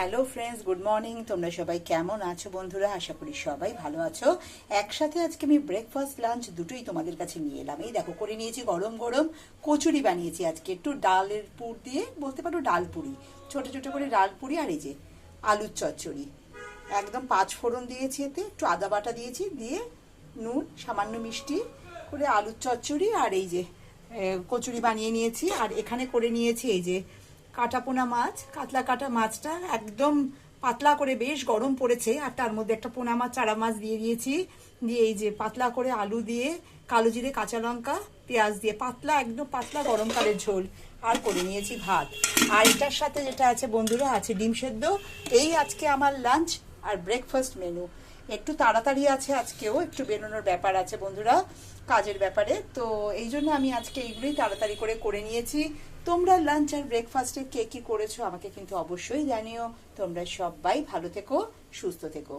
Hello friends, good morning. তোমরা সবাই কেমন আছো বন্ধুরা? আশা করি সবাই ভালো আছো। একসাথে আজকে আমি ব্রেকফাস্ট লাঞ্চ দুটোই তোমাদের কাছে নিয়ে এলাম। এই দেখো, করে নিয়েছি গরম গরম কচুরি বানিয়েছি আজকে, একটু ডালের পুর দিয়ে, বলতে পারো ডাল পুরি, ছোট ছোট করে ডাল পুরি। আর এই যে আলুর চচ্চড়ি, একদম 5 ফোড়ন দিয়েছি, এতে একটু আদা বাটা দিয়েছি, দিয়ে নুন সামান্য মিষ্টি করে আলুর চচ্চড়ি আর এই যে কচুরি বানিয়ে নিয়েছি। আর এখানে করে নিয়েছি এই যে কাটাপোনা মাছ, কাতলা কাটা মাছটা একদম পাতলা করে, বেশ গরম পড়েছে, আর তার মধ্যে একটা পোনা মাছ, চারা মাছ দিয়ে দিয়েছি। দিয়ে এই যে পাতলা করে আলু দিয়ে, কালো জিরে, কাঁচা লঙ্কা, পেঁয়াজ দিয়ে পাতলা, একদম পাতলা গরমকালের ঝোল। আর করে নিয়েছি ভাত। আর এটার সাথে যেটা আছে বন্ধুরা, আছে ডিম সেদ্ধ। এই আজকে আমার লাঞ্চ আর ব্রেকফাস্ট মেনু। একটু তাড়াতাড়ি আছে আজকেও, একটু বেরোনোর ব্যাপার আছে বন্ধুরা, কাজের ব্যাপারে। তো এই জন্য আমি আজকে এইগুলোই তাড়াতাড়ি করে নিয়েছি। তোমরা লাঞ্চ আর ব্রেকফাস্টে কে কি করেছো আমাকে কিন্তু অবশ্যই জানিও। তোমরা সবাই ভালো থেকো, সুস্থ থেকো।